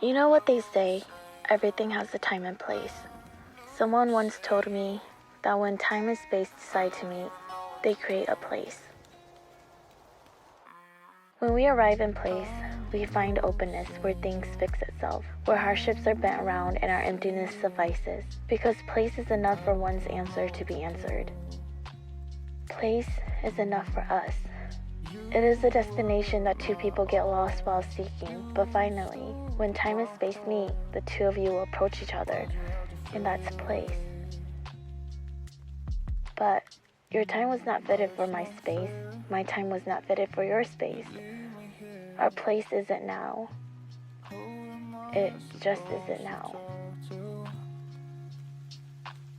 You know what they say, everything has a time and place. Someone once told me that when time and space decide to meet, they create a place. When we arrive in place, we find openness where things fix itself, where hardships are bent around and our emptiness suffices, because place is enough for one's answer to be answered. Place is enough for us. It is a destination that two people get lost while seeking, but finally, when time and space meet, the two of you will approach each other, and that's place. But your time was not fitted for my space. My time was not fitted for your space. Our place isn't now. It just isn't now.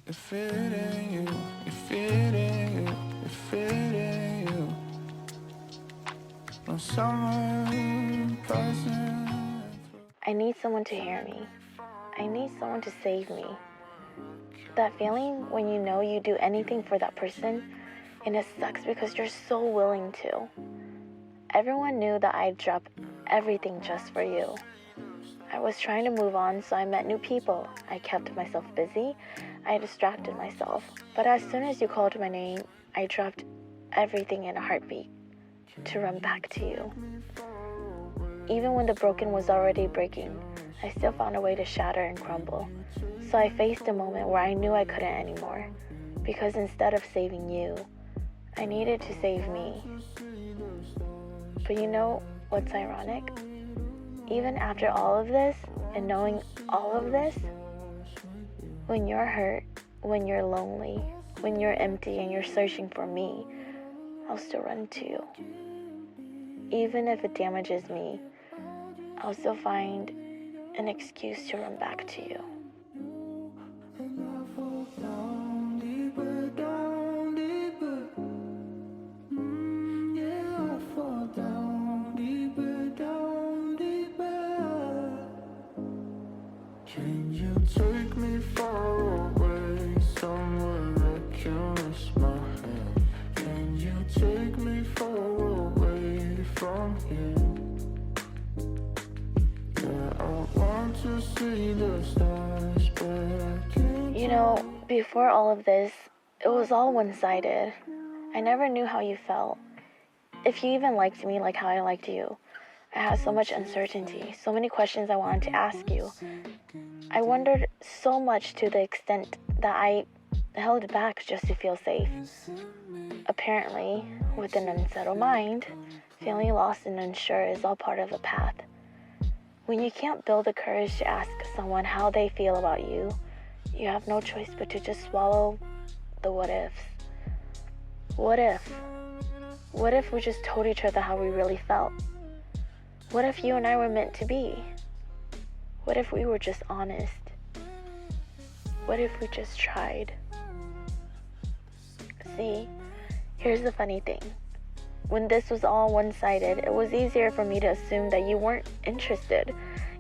If it ain't you, if it ain't you, if it ain't you, no summer passing. I need someone to hear me. I need someone to save me. That feeling when you know you do anything for that person, and it sucks because you're so willing to. Everyone knew that I'd drop everything just for you. I was trying to move on, so I met new people. I kept myself busy. I distracted myself. But as soon as you called my name, I dropped everything in a heartbeat to run back to you. Even when the broken was already breaking, I still found a way to shatter and crumble. So I faced a moment where I knew I couldn't anymore, because instead of saving you, I needed to save me. But you know what's ironic? Even after all of this, and knowing all of this, when you're hurt, when you're lonely, when you're empty and you're searching for me, I'll still run to you. Even if it damages me, I'll still find an excuse to run back to you. Can you take me far away, somewhere I can rest my head? Can you take me far away from here? Yeah, I want to see the stars, but I can't. You know, before all of this, it was all one-sided. I never knew how you felt. If you even liked me like how I liked you. I had so much uncertainty, so many questions I wanted to ask you. I wondered so much to the extent that I held back just to feel safe. Apparently, with an unsettled mind, feeling lost and unsure is all part of the path. When you can't build the courage to ask someone how they feel about you, you have no choice but to just swallow the what ifs. What if? What if we just told each other how we really felt? What if you and I were meant to be? What if we were just honest? What if we just tried? See, here's the funny thing. When this was all one-sided, it was easier for me to assume that you weren't interested.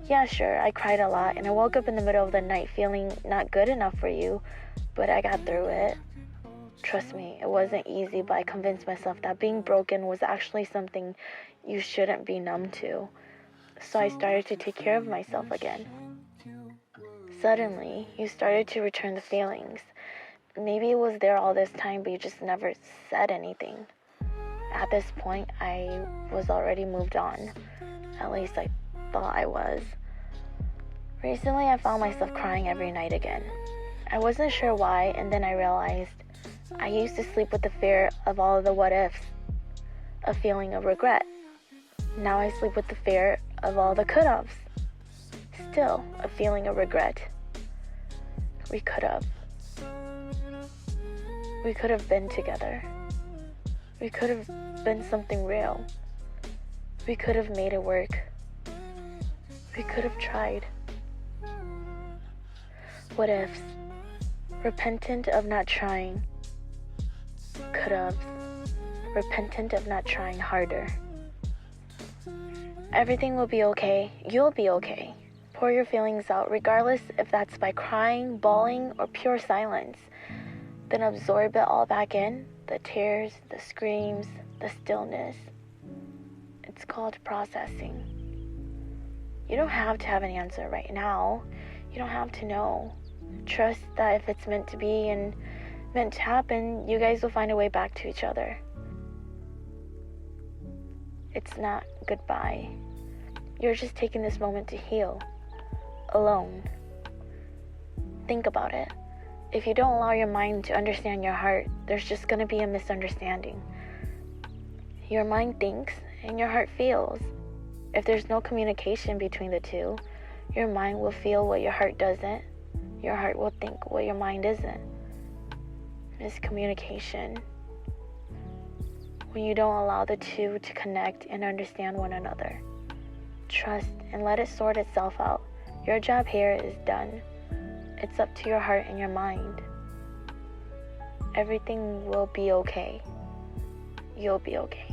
Yeah, sure, I cried a lot, and I woke up in the middle of the night feeling not good enough for you, but I got through it. Trust me, it wasn't easy, but I convinced myself that being broken was actually something you shouldn't be numb to. So I started to take care of myself again. Suddenly, you started to return the feelings. Maybe it was there all this time, but you just never said anything. At this point, I was already moved on. At least I thought I was. Recently, I found myself crying every night again. I wasn't sure why, and then I realized I used to sleep with the fear of all of the what ifs, a feeling of regret. Now I sleep with the fear of all the could-haves. Still, a feeling of regret. We could have. We could have been together. We could have been something real. We could have made it work. We could have tried. What ifs? Repentant of not trying. Could have. Repentant of not trying harder. Everything will be okay. You'll be okay. Pour your feelings out, regardless if that's by crying, bawling, or pure silence. Then absorb it all back in. The tears, the screams, the stillness. It's called processing. You don't have to have an answer right now. You don't have to know. Trust that if it's meant to be and meant to happen, you guys will find a way back to each other. It's not goodbye. You're just taking this moment to heal. Alone. Think about it. If you don't allow your mind to understand your heart, there's just going to be a misunderstanding. Your mind thinks and your heart feels. If there's no communication between the two, your mind will feel what your heart doesn't. Your heart will think what your mind isn't. Miscommunication. When you don't allow the two to connect and understand one another. Trust and let it sort itself out. Your job here is done. It's up to your heart and your mind. Everything will be okay. You'll be okay.